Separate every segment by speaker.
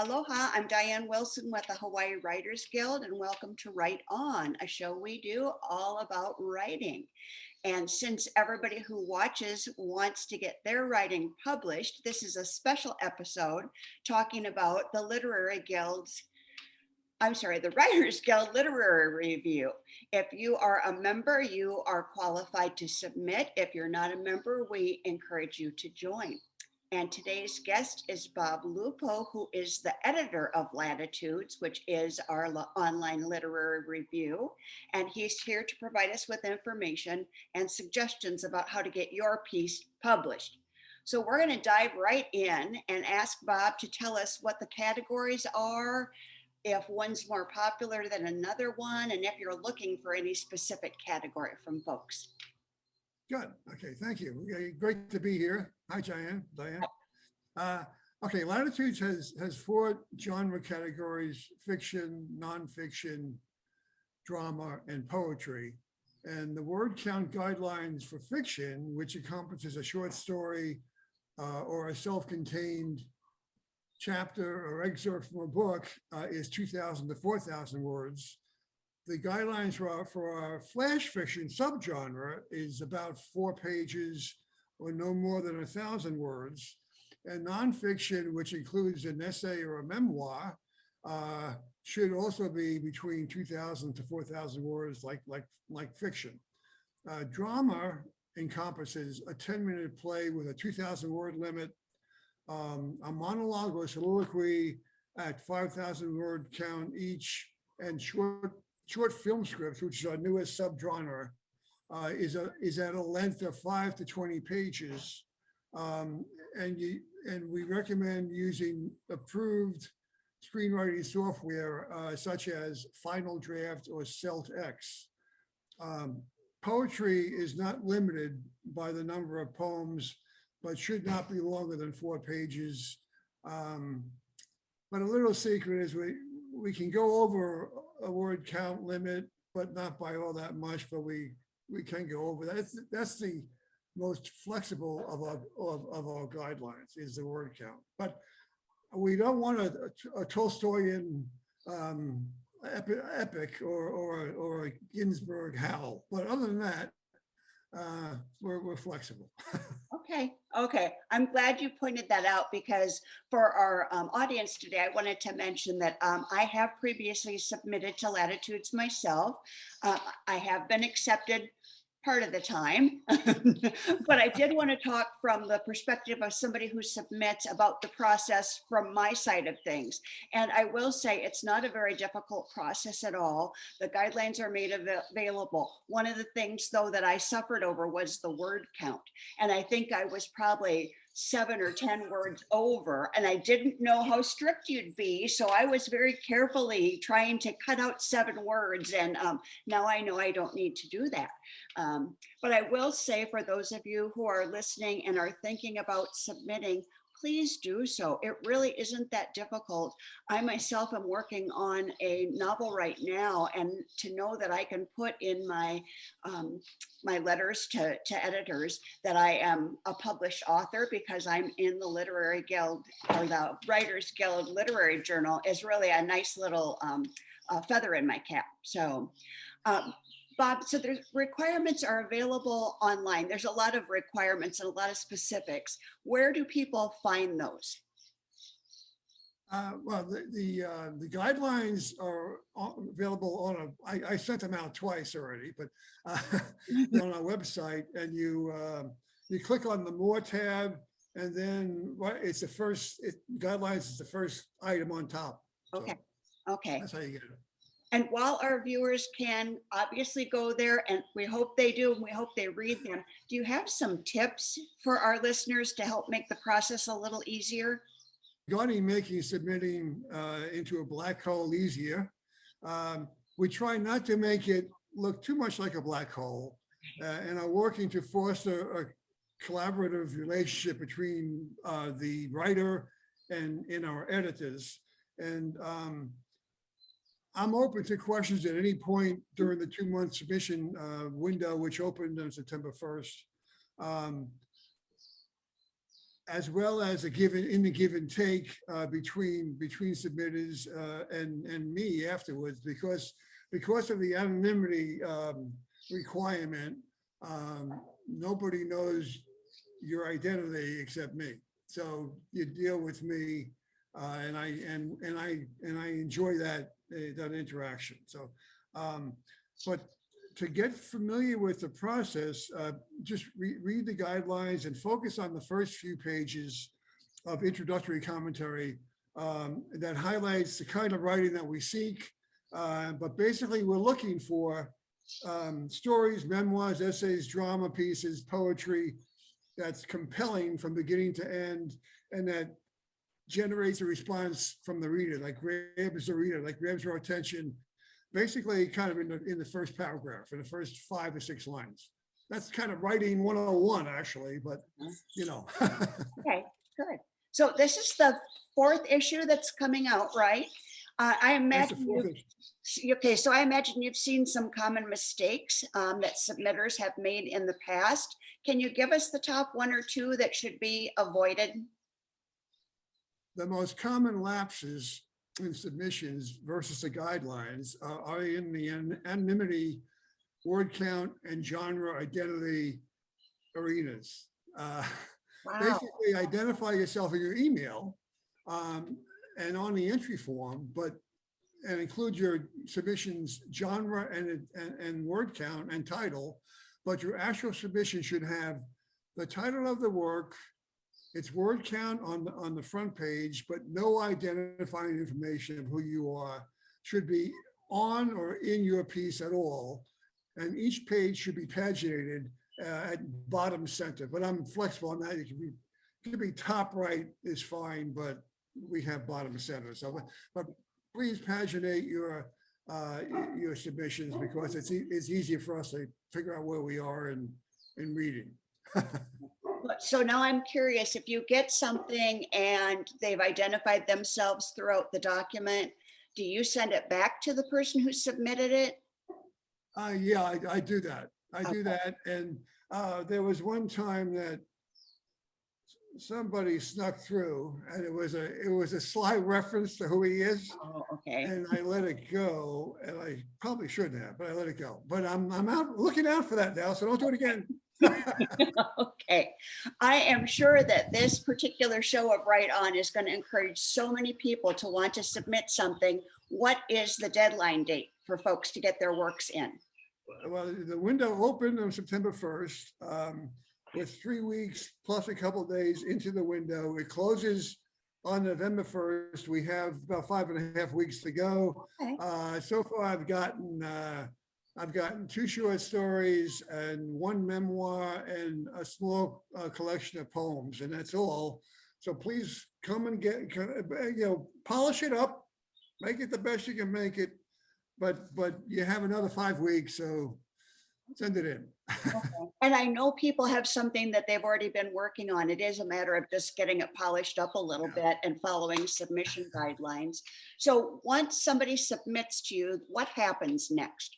Speaker 1: Aloha, I'm Diane Wilson with the Hawaii Writers Guild, and welcome to Write On, a show we do all about writing. And since everybody who watches wants to get their writing published, this is a special episode talking about the the Writers Guild Literary Review. If you are a member, you are qualified to submit. If you're not a member, we encourage you to join. And today's guest is Bob Lupo, who is the editor of Latitudes, which is our online literary review. And he's here to provide us with information and suggestions about how to get your piece published. So we're going to dive right in and ask Bob to tell us what the categories are, if one's more popular than another one, and if you're looking for any specific category from folks.
Speaker 2: Good. Okay. Thank you. Great to be here. Hi, Diane. Okay. Latitudes has 4 genre categories: fiction, nonfiction, drama, and poetry. And the word count guidelines for fiction, which encompasses a short story or a self-contained chapter or excerpt from a book, is 2,000 to 4,000 words. The guidelines for our flash fiction subgenre is about 4 pages or no more than 1,000 words. And nonfiction, which includes an essay or a memoir, should also be between 2,000 to 4,000 words, like fiction. Drama encompasses a 10-minute play with a 2,000 word limit, a monologue or soliloquy at 5,000 word count each, and short film scripts, which is our newest subgenre, is at a length of 5 to 20 pages, and we recommend using approved screenwriting software such as Final Draft or CeltX. Poetry is not limited by the number of poems, but should not be longer than 4 pages. But a little secret is we can go over a word count limit, but not by all that much, but we can go over that. That's the most flexible of our guidelines, is the word count. But we don't want a Tolstoyan epic or a Ginsberg howl. But other than that, we're flexible.
Speaker 1: Okay. I'm glad you pointed that out, because for our audience today, I wanted to mention that I have previously submitted to Latitudes myself. I have been accepted part of the time, but I did want to talk from the perspective of somebody who submits about the process from my side of things. And I will say it's not a very difficult process at all. The guidelines are made available. One of the things, though, that I suffered over was the word count. And I think I was probably 7 or 10 words over, and I didn't know how strict you'd be. So I was very carefully trying to cut out 7 words. And now I know I don't need to do that. But I will say, for those of you who are listening and are thinking about submitting, please do so. It really isn't that difficult. I myself am working on a novel right now, and to know that I can put in my my letters to editors that I am a published author because I'm in the Literary Guild, or the Writers Guild Literary Journal, is really a nice little feather in my cap. So Bob, so the requirements are available online. There's a lot of requirements and a lot of specifics. Where do people find those?
Speaker 2: Well, the guidelines are available on I sent them out twice already, but on our website, and you click on the More tab, and then it's the first, guidelines is the first item on top.
Speaker 1: Okay. Okay.
Speaker 2: That's how you get it.
Speaker 1: And while our viewers can obviously go there, and we hope they do, and we hope they read them, do you have some tips for our listeners to help make the process a little easier?
Speaker 2: Regarding making submitting into a black hole easier, we try not to make it look too much like a black hole, and are working to foster a collaborative relationship between the writer and our editors. And I'm open to questions at any point during the 2-month submission window, which opened on September 1st. as well as a in the give and take between submitters and me afterwards, because of the anonymity requirement. Nobody knows your identity except me. So you deal with me, and I enjoy that interaction. So, but to get familiar with the process, just read the guidelines and focus on the first few pages of introductory commentary that highlights the kind of writing that we seek. But basically, we're looking for stories, memoirs, essays, drama pieces, poetry that's compelling from beginning to end, and that generates a response from the reader, like grabs the reader, like grabs your attention, basically kind of in the first paragraph, in the first 5 or 6 lines. That's kind of writing 101, actually, but you know.
Speaker 1: Okay, good. So this is the 4th issue that's coming out, right? I
Speaker 2: That's the
Speaker 1: imagine
Speaker 2: 4th issue.
Speaker 1: okay, so I imagine you've seen some common mistakes that submitters have made in the past. Can you give us the top 1 or 2 that should be avoided?
Speaker 2: The most common lapses in submissions versus the guidelines are in the anonymity, word count, and genre identity arenas.
Speaker 1: Wow.
Speaker 2: Basically, identify yourself in your email and on the entry form, and include your submission's genre and word count and title, but your actual submission should have the title of the work, its word count on the front page, but no identifying information of who you are should be on or in your piece at all. And each page should be paginated at bottom center, but I'm flexible on that. It can be top right is fine, but we have bottom center. So, but please paginate your submissions, because it's easier for us to figure out where we are in reading.
Speaker 1: So now I'm curious, if you get something and they've identified themselves throughout the document, do you send it back to the person who submitted it?
Speaker 2: Yeah, I do that. I do that. And there was one time that somebody snuck through, and it was a sly reference to who he is.
Speaker 1: Oh, okay.
Speaker 2: And I let it go, and I probably shouldn't have, but I let it go. But I'm out looking out for that now, so don't do it again.
Speaker 1: Okay. I am sure that this particular show of Write On is going to encourage so many people to want to submit something. What is the deadline date for folks to get their works in?
Speaker 2: Well, the window opened on September 1st, with 3 weeks plus a couple of days into the window. It closes on November 1st. We have about 5.5 weeks to go.
Speaker 1: Okay.
Speaker 2: So far, I've gotten 2 short stories and 1 memoir and a small collection of poems, and that's all. So please come and polish it up, make it the best you can make it. But you have another 5 weeks, so send it in.
Speaker 1: Okay. And I know people have something that they've already been working on. It is a matter of just getting it polished up a little bit and following submission guidelines. So once somebody submits to you, what happens next?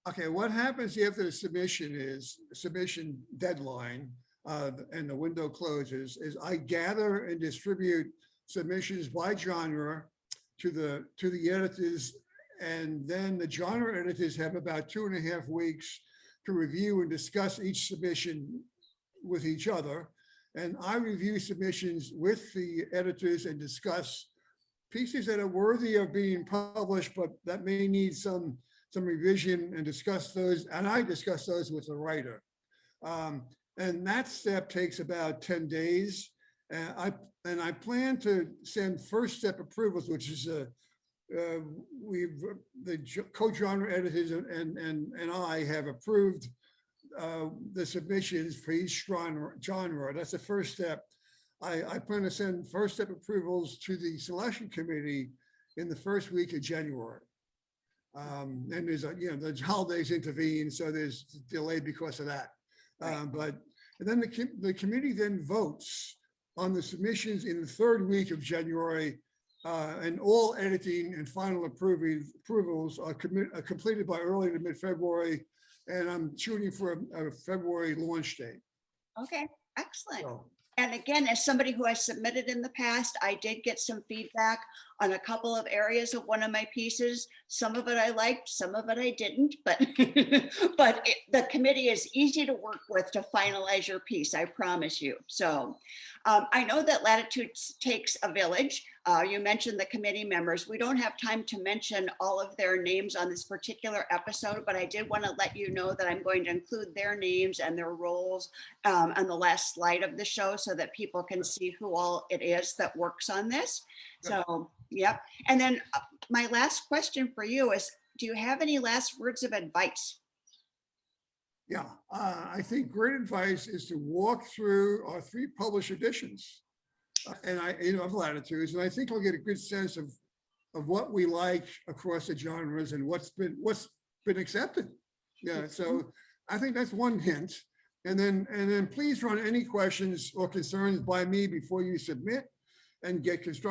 Speaker 2: Okay, what happens after the submission deadline and the window closes is I gather and distribute submissions by genre to the editors, and then the genre editors have about 2.5 weeks to review and discuss each submission with each other. And I review submissions with the editors and discuss pieces that are worthy of being published, but that may need some revision, and discuss those. And I discuss those with the writer. And that step takes about 10 days. And I plan to send first step approvals, which is the co-genre editors and I have approved the submissions for each genre. That's the first step. I plan to send first step approvals to the selection committee in the first week of January. And there's holidays intervene, so there's delay because of that. But and then the committee then votes on the submissions in the 3rd week of January, and all editing and final approvals are completed by early to mid-February, and I'm shooting for a February launch date.
Speaker 1: Okay, excellent.
Speaker 2: So,
Speaker 1: And again, as somebody who has submitted in the past, I did get some feedback on a couple of areas of one of my pieces. Some of it I liked, some of it I didn't, but the committee is easy to work with to finalize your piece, I promise you. So I know that Latitudes takes a village. You mentioned the committee members. We don't have time to mention all of their names on this particular episode, but I did want to let you know that I'm going to include their names and their roles on the last slide of the show so that people can see who all it is that works on this. So, yep. And then my last question for you is, do you have any last words of advice?
Speaker 2: yeah, I think great advice is to walk through our 3 published editions. And of Latitudes, and I think we'll get a good sense of what we like across the genres and what's been accepted. Yeah, so I think that's one hint. And then please run any questions or concerns by me before you submit, and get get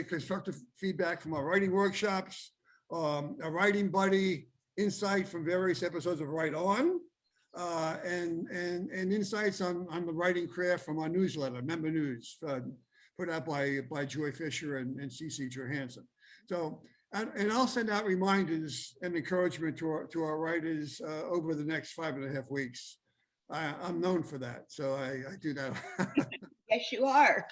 Speaker 2: constructive feedback from our writing workshops, a writing buddy, insight from various episodes of Write On, and insights on the writing craft from our newsletter, Member News, put out by Joy Fisher and CC Johansson. So, and I'll send out reminders and encouragement to our writers over the next 5.5 weeks. I'm known for that, so I do that.
Speaker 1: Yes, you are.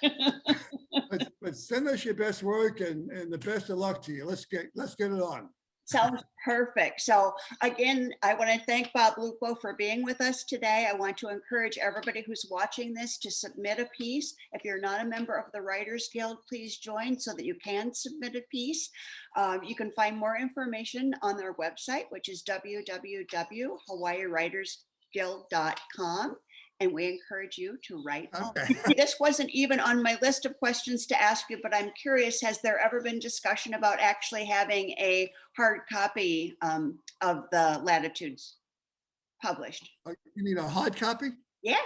Speaker 2: but send us your best work and the best of luck to you. Let's get it on.
Speaker 1: Sounds perfect. So again, I want to thank Bob Lupo for being with us today. I want to encourage everybody who's watching this to submit a piece. If you're not a member of the Writers Guild, please join so that you can submit a piece. You can find more information on their website, which is www.hawaiiwritersguild.com. And we encourage you to write.
Speaker 2: Okay.
Speaker 1: This wasn't even on my list of questions to ask you, but I'm curious, has there ever been discussion about actually having a hard copy of the Latitudes published?
Speaker 2: You mean a hard copy?
Speaker 1: Yeah.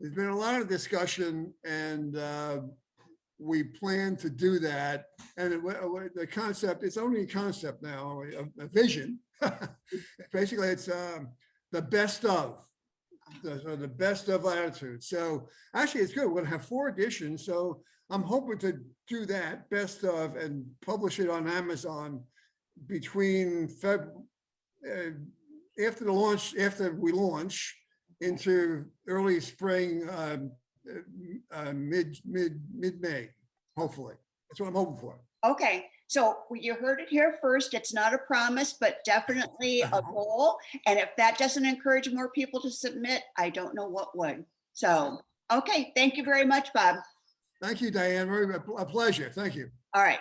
Speaker 2: There's been a lot of discussion, and we plan to do that. And the concept, it's only a concept now, a vision. Basically, it's the best of. The best of Latitude. So actually it's good. We're gonna have 4 editions. So I'm hoping to do that best of and publish it on Amazon between after we launch into early spring, mid-May, hopefully. That's what I'm hoping for.
Speaker 1: Okay. So you heard it here first. It's not a promise, but definitely a goal. And if that doesn't encourage more people to submit, I don't know what would. So, okay. Thank you very much, Bob.
Speaker 2: Thank you, Diane. A pleasure. Thank you.
Speaker 1: All right.